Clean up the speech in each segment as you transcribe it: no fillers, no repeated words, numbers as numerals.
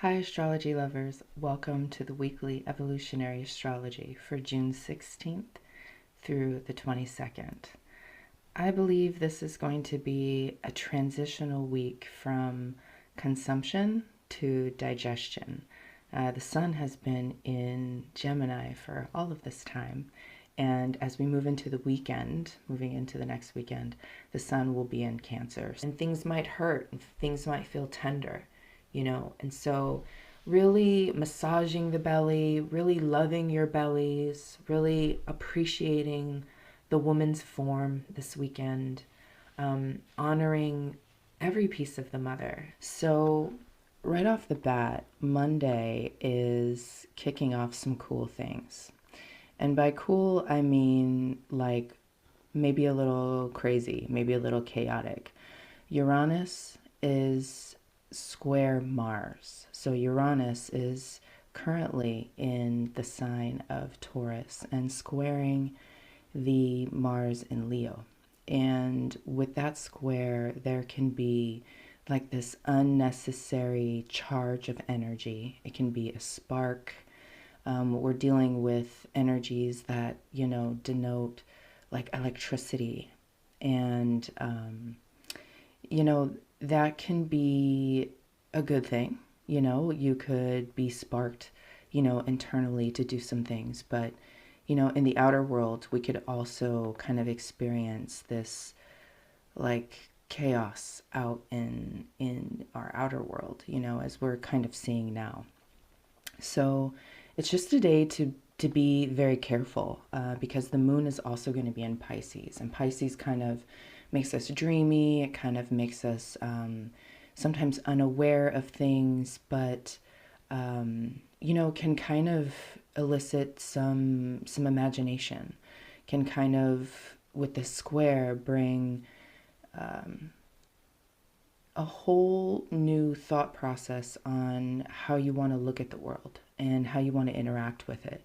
Hi, astrology lovers. Welcome to the weekly evolutionary astrology for June 16th through the 22nd. I believe this is going to be a transitional week from consumption to digestion. The sun has been in Gemini for all of this time, and as we move into the weekend, moving into the next weekend, the sun will be in Cancer. And things might hurt, and things might feel tender. And so really massaging the belly, really loving your bellies, really appreciating the woman's form this weekend, honoring every piece of the mother. So, right off the bat, Monday is kicking off some cool things. And by cool, I mean like maybe a little crazy, maybe a little chaotic. Uranus is square Mars. So Uranus is currently in the sign of Taurus and squaring the Mars in Leo. And with that square, there can be like this unnecessary charge of energy. It can be a spark. We're dealing with energies that, denote like electricity. And, you know, that can be a good thing. You could be sparked, internally to do some things. But, in the outer world, we could also kind of experience this like chaos out in our outer world, as we're kind of seeing now. So it's just a day to be very careful because the moon is also going to be in Pisces, and Pisces kind of makes us dreamy. It kind of makes us sometimes unaware of things, but can kind of elicit some imagination. Can kind of, with the square, bring a whole new thought process on how you want to look at the world and how you want to interact with it,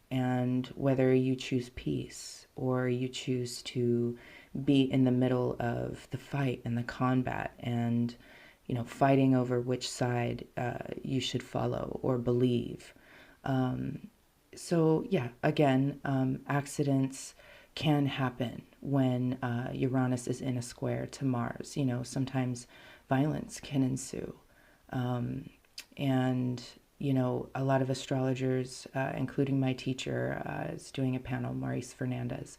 and whether you choose peace or you choose to be in the middle of the fight and the combat and fighting over which side you should follow or believe. So yeah, again, accidents can happen when Uranus is in a square to Mars. Sometimes violence can ensue. And a lot of astrologers, including my teacher, is doing a panel, Maurice Fernandez,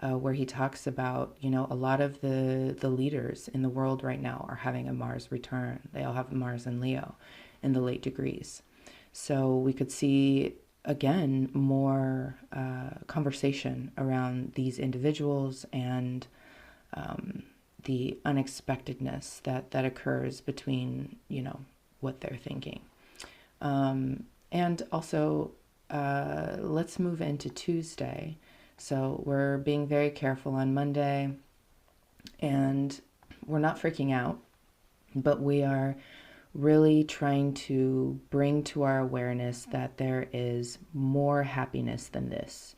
where he talks about, a lot of the leaders in the world right now are having a Mars return. They all have Mars and Leo in the late degrees. So we could see, again, more conversation around these individuals and the unexpectedness that occurs between, what they're thinking. And also, let's move into Tuesday. So we're being very careful on Monday, and we're not freaking out, but we are really trying to bring to our awareness that there is more happiness than this.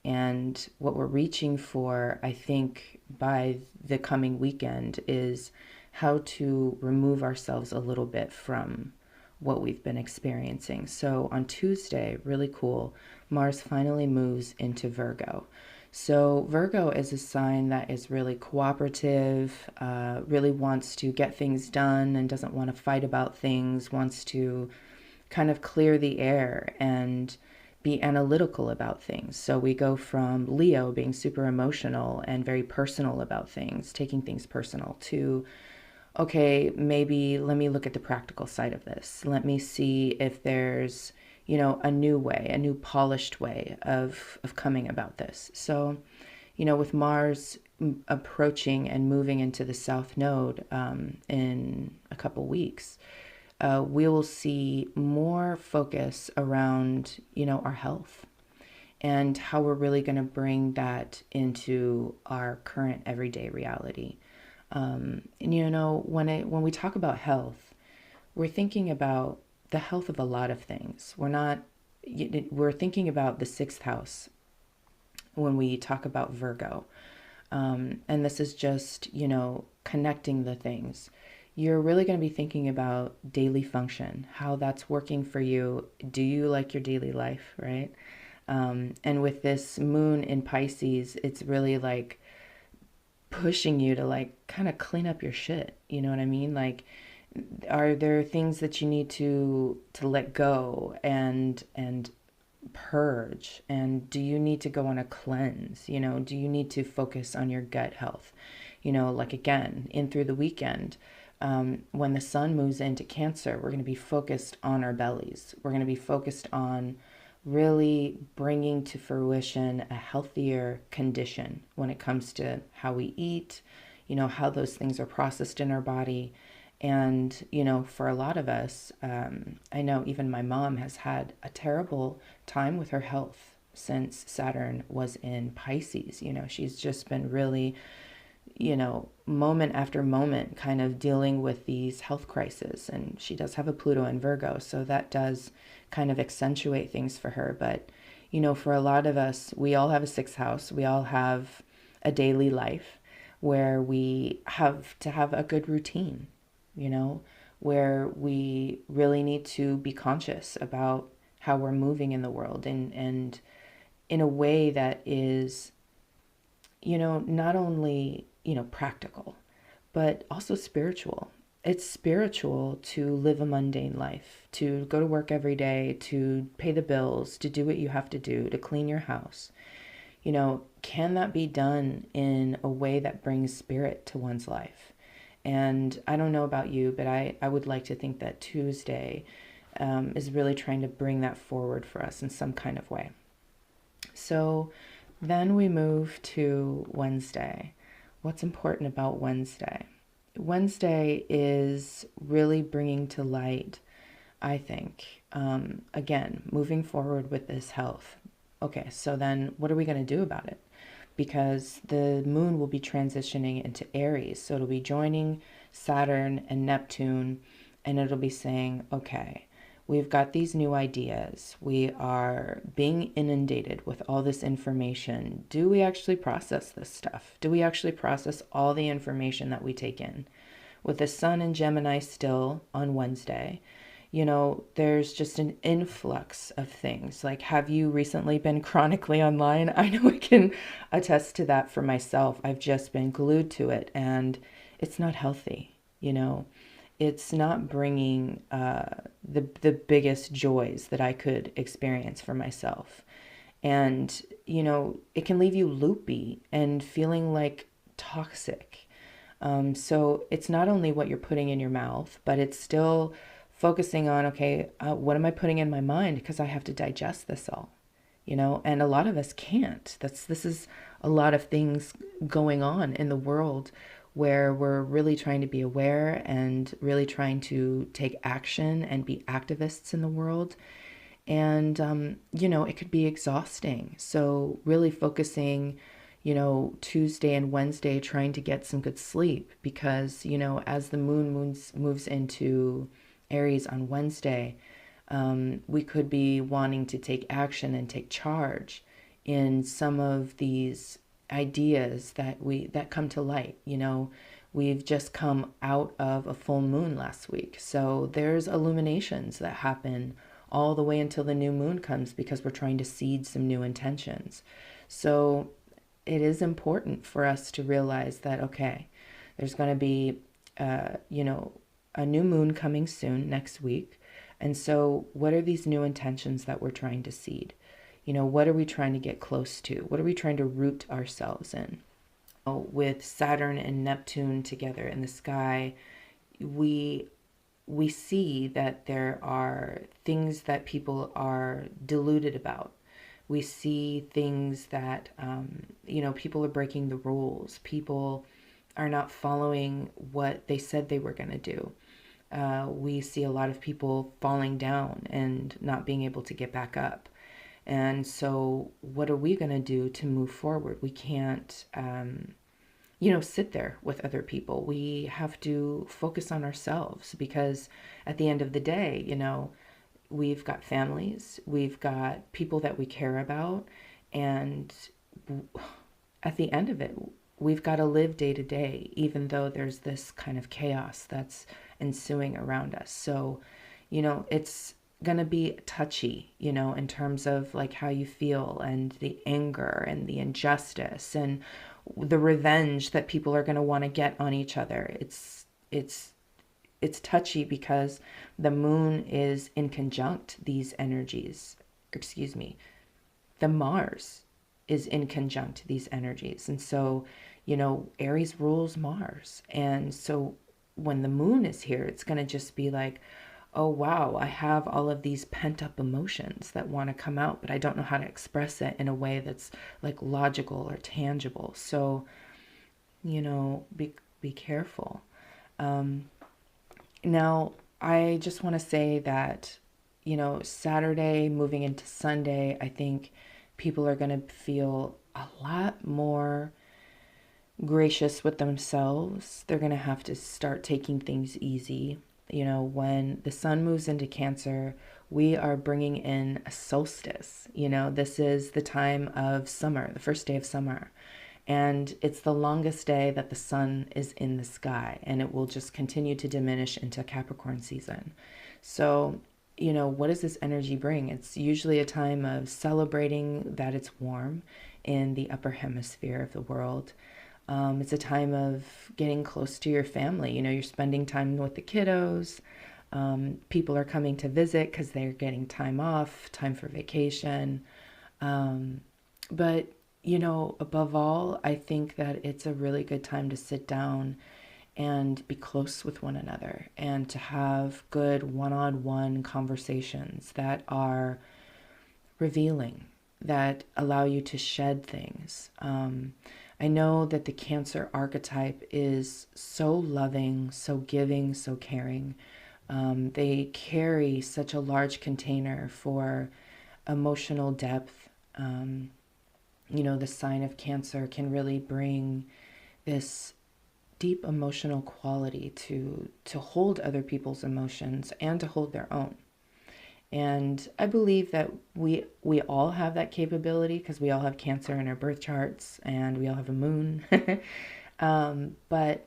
And what we're reaching for, I think, by the coming weekend is how to remove ourselves a little bit from what we've been experiencing. So on Tuesday, really cool, Mars finally moves into Virgo. So Virgo is a sign that is really cooperative, really wants to get things done and doesn't want to fight about things, wants to kind of clear the air and be analytical about things. So we go from Leo being super emotional and very personal about things, taking things personal, to okay, maybe let me look at the practical side of this. Let me see if there's, a new way, a new polished way of coming about this. So, with Mars approaching and moving into the South Node in a couple weeks, we will see more focus around, our health and how we're really going to bring that into our current everyday reality. And when we talk about health, we're thinking about the health of a lot of things. We're thinking about the sixth house when we talk about Virgo. And this is just, connecting the things. you're really going to be thinking about daily function, how that's working for you. Do you like your daily life, right? And with this moon in Pisces, it's really like pushing you to like kind of clean up your shit. You know what I mean? Like, are there things that you need to let go and purge? And do you need to go on a cleanse? You know, do you need to focus on your gut health? You know, like again, in through the weekend, when the sun moves into Cancer, we're going to be focused on our bellies. We're going to be focused on really bringing to fruition a healthier condition when it comes to how we eat, you know, how those things are processed in our body. And, you know, for a lot of us, I know even my mom has had a terrible time with her health since Saturn was in Pisces. You know, she's just been really, you know, moment after moment kind of dealing with these health crises. And she does have a Pluto in Virgo, so that does kind of accentuate things for her. But, you know, for a lot of us, we all have a sixth house. We all have a daily life where we have to have a good routine, you know, where we really need to be conscious about how we're moving in the world and in a way that is, you know, not only, you know, practical, but also spiritual. It's spiritual to live a mundane life, to go to work every day, to pay the bills, to do what you have to do, to clean your house. You know, can that be done in a way that brings spirit to one's life? And I don't know about you, but I would like to think that Tuesday is really trying to bring that forward for us in some kind of way. So then we move to Wednesday. What's important about Wednesday? Wednesday is really bringing to light, I think, again, moving forward with this health. Okay, so then what are we going to do about it? Because the moon will be transitioning into Aries. So it'll be joining Saturn and Neptune, and it'll be saying, okay, we've got these new ideas. We are being inundated with all this information. Do we actually process this stuff? Do we actually process all the information that we take in? With the sun in Gemini still on Wednesday, you know, there's just an influx of things. Like, have you recently been chronically online? I know I can attest to that for myself. I've just been glued to it, and it's not healthy, you know. It's not bringing the biggest joys that I could experience for myself. And, you know, it can leave you loopy and feeling like toxic. So it's not only what you're putting in your mouth, but it's still focusing on, okay, what am I putting in my mind? Because I have to digest this all, you know, and a lot of us can't. This is a lot of things going on in the world where we're really trying to be aware and really trying to take action and be activists in the world. And, you know, it could be exhausting. So really focusing, you know, Tuesday and Wednesday, trying to get some good sleep because, you know, as the moves into Aries on Wednesday, we could be wanting to take action and take charge in some of these ideas that come to light. You know, we've just come out of a full moon last week, so there's illuminations that happen all the way until the new moon comes because we're trying to seed some new intentions. So it is important for us to realize that, okay, there's going to be, you know, a new moon coming soon next week. And so what are these new intentions that we're trying to seed? You know, what are we trying to get close to? What are we trying to root ourselves in? With Saturn and Neptune together in the sky, we see that there are things that people are deluded about. We see things that, you know, people are breaking the rules. People are not following what they said they were going to do. We see a lot of people falling down and not being able to get back up. And so what are we going to do to move forward? We can't, you know, sit there with other people. We have to focus on ourselves because at the end of the day, you know, we've got families, we've got people that we care about, and at the end of it, we've got to live day to day, even though there's this kind of chaos that's ensuing around us. So, it's going to be touchy, in terms of like how you feel and the anger and the injustice and the revenge that people are going to want to get on each other. It's touchy because the moon is in conjunct these energies. Excuse me. The Mars is in conjunct these energies. And so, Aries rules Mars. And so when the moon is here, it's going to just be like, oh, wow, I have all of these pent up emotions that want to come out, but I don't know how to express it in a way that's like logical or tangible. So, be careful. Now, I just want to say that, Saturday moving into Sunday, I think people are going to feel a lot more gracious with themselves. They're going to have to start taking things easy. When the sun moves into Cancer, we are bringing in a solstice. This is the time of summer, the first day of summer. And it's the longest day that the sun is in the sky, and it will just continue to diminish into Capricorn season. So, what does this energy bring? It's usually a time of celebrating that it's warm in the upper hemisphere of the world. It's a time of getting close to your family. You're spending time with the kiddos. People are coming to visit because they're getting time off, time for vacation. But above all, I think that it's a really good time to sit down and be close with one another and to have good one-on-one conversations that are revealing, that allow you to shed things. I know that the Cancer archetype is so loving, so giving, so caring. They carry such a large container for emotional depth. The sign of Cancer can really bring this deep emotional quality to hold other people's emotions and to hold their own. And I believe that we all have that capability because we all have Cancer in our birth charts and we all have a moon. But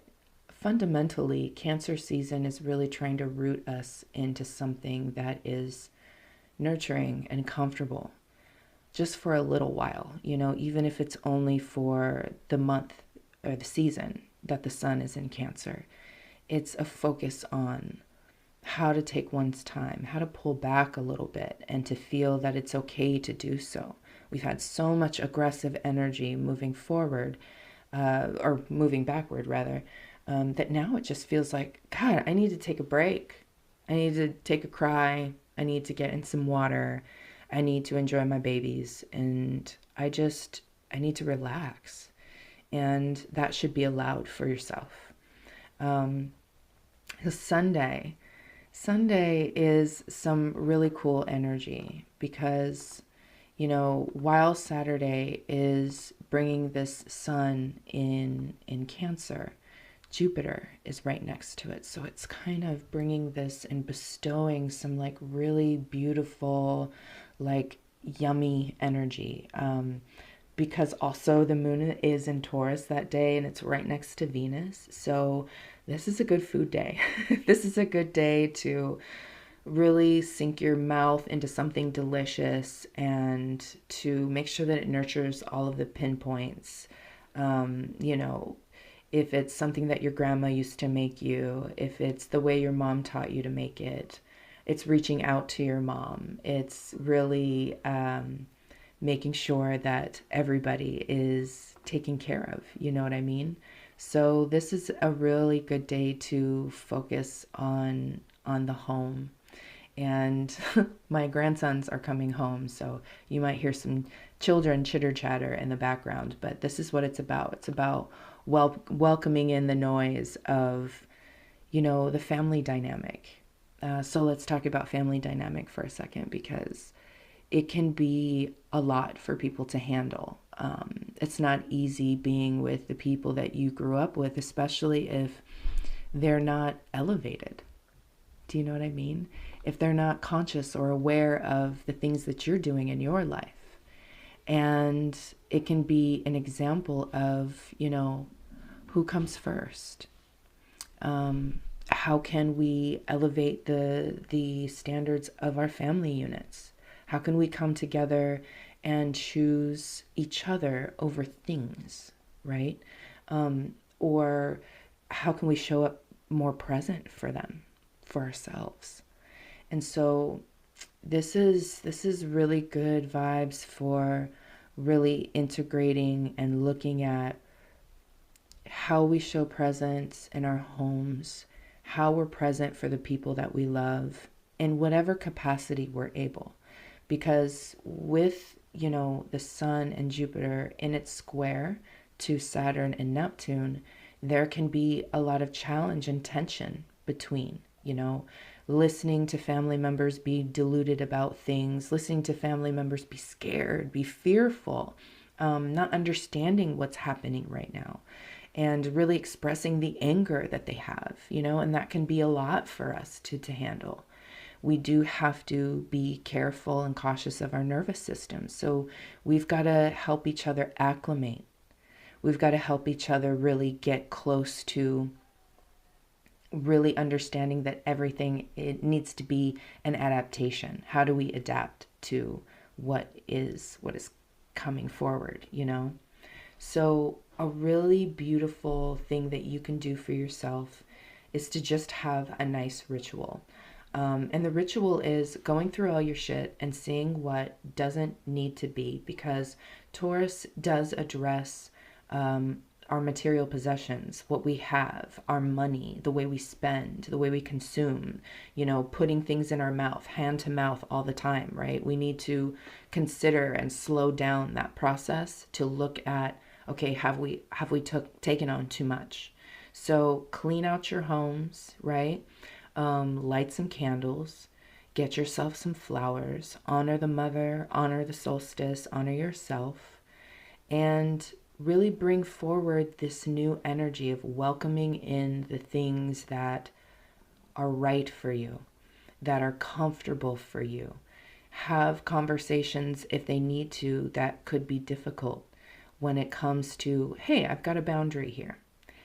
fundamentally, Cancer season is really trying to root us into something that is nurturing and comfortable just for a little while, even if it's only for the month or the season that the sun is in Cancer. It's a focus on how to take one's time, how to pull back a little bit and to feel that it's okay to do so. We've had so much aggressive energy moving forward, or moving backward rather, that now it just feels like, God, I need to take a break. I need to take a cry. I need to get in some water. I need to enjoy my babies. And I need to relax. And that should be allowed for yourself. Sunday is some really cool energy because, while Saturday is bringing this sun in Cancer, Jupiter is right next to it. So it's kind of bringing this and bestowing some like really beautiful, like yummy energy. Because also the moon is in Taurus that day and it's right next to Venus. So this is a good food day. This is a good day to really sink your mouth into something delicious and to make sure that it nurtures all of the pinpoints. If it's something that your grandma used to make you, if it's the way your mom taught you to make it, it's reaching out to your mom. It's really making sure that everybody is taken care of. You know what I mean? So this is a really good day to focus on the home. And my grandsons are coming home, so you might hear some children chitter chatter in the background, but this is what it's about. It's about welcoming in the noise of, the family dynamic. So let's talk about family dynamic for a second, because it can be a lot for people to handle. It's not easy being with the people that you grew up with, especially if they're not elevated. Do you know what I mean? If they're not conscious or aware of the things that you're doing in your life. And it can be an example of, who comes first. How can we elevate the standards of our family units? How can we come together and choose each other over things, right? Or how can we show up more present for them, for ourselves? And so this is really good vibes for really integrating and looking at how we show presence in our homes, how we're present for the people that we love in whatever capacity we're able. Because with, the sun and Jupiter in its square to Saturn and Neptune, there can be a lot of challenge and tension between, listening to family members be deluded about things, listening to family members be scared, be fearful, not understanding what's happening right now, and really expressing the anger that they have, and that can be a lot for us to handle. We do have to be careful and cautious of our nervous system. So we've got to help each other acclimate. We've got to help each other really get close to really understanding that everything, it needs to be an adaptation. How do we adapt to what is coming forward, So a really beautiful thing that you can do for yourself is to just have a nice ritual. And the ritual is going through all your shit and seeing what doesn't need to be, because Taurus does address our material possessions, what we have, our money, the way we spend, the way we consume, putting things in our mouth, hand to mouth all the time, right? We need to consider and slow down that process to look at, okay, have we taken on too much? So clean out your homes, right? Light some candles, get yourself some flowers, honor the mother, honor the solstice, honor yourself, and really bring forward this new energy of welcoming in the things that are right for you, that are comfortable for you. Have conversations if they need to that could be difficult when it comes to, hey, I've got a boundary here.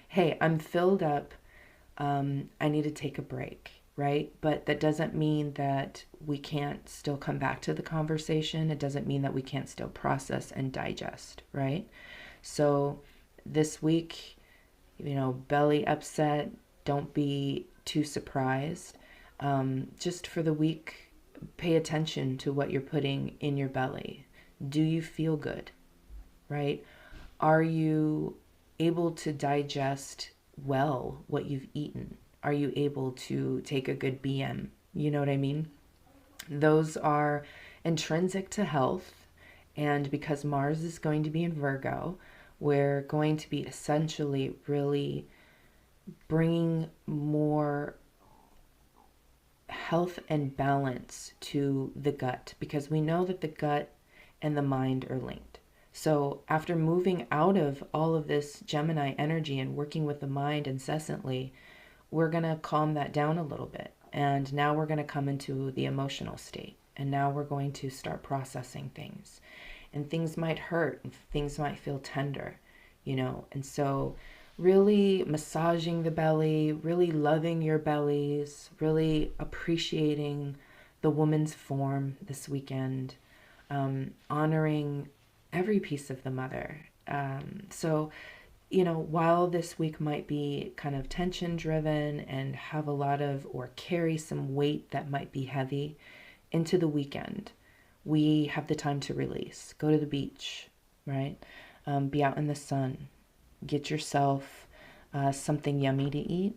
Hey, I'm filled up. I need to take a break, right? But that doesn't mean that we can't still come back to the conversation. It doesn't mean that we can't still process and digest, right? So this week, belly upset, don't be too surprised. Just for the week, pay attention to what you're putting in your belly. Do you feel good, right? Are you able to digest well what you've eaten? Are you able to take a good BM? You know what I mean? Those are intrinsic to health. And because Mars is going to be in Virgo, we're going to be essentially really bringing more health and balance to the gut, because we know that the gut and the mind are linked. So after moving out of all of this Gemini energy and working with the mind incessantly, we're going to calm that down a little bit. And now we're going to come into the emotional state. And now we're going to start processing things. And things might hurt, and things might feel tender, And so really massaging the belly, really loving your bellies, really appreciating the woman's form this weekend, honoring every piece of the mother. So, while this week might be kind of tension driven and have a lot of, or carry some weight that might be heavy into the weekend, we have the time to release. Go to the beach, right? Be out in the sun. Get yourself something yummy to eat,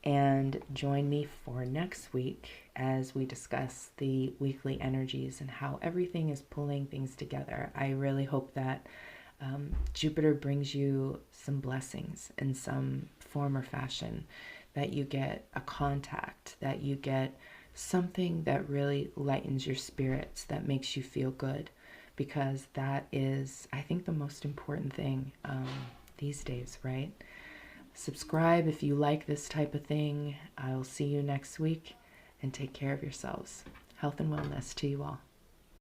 and join me for next week as we discuss the weekly energies and how everything is pulling things together. I really hope that Jupiter brings you some blessings in some form or fashion, that you get a contact, that you get something that really lightens your spirits, that makes you feel good, because that is, I think, the most important thing these days, right? Subscribe if you like this type of thing. I'll see you next week, and take care of yourselves. Health and wellness to you all.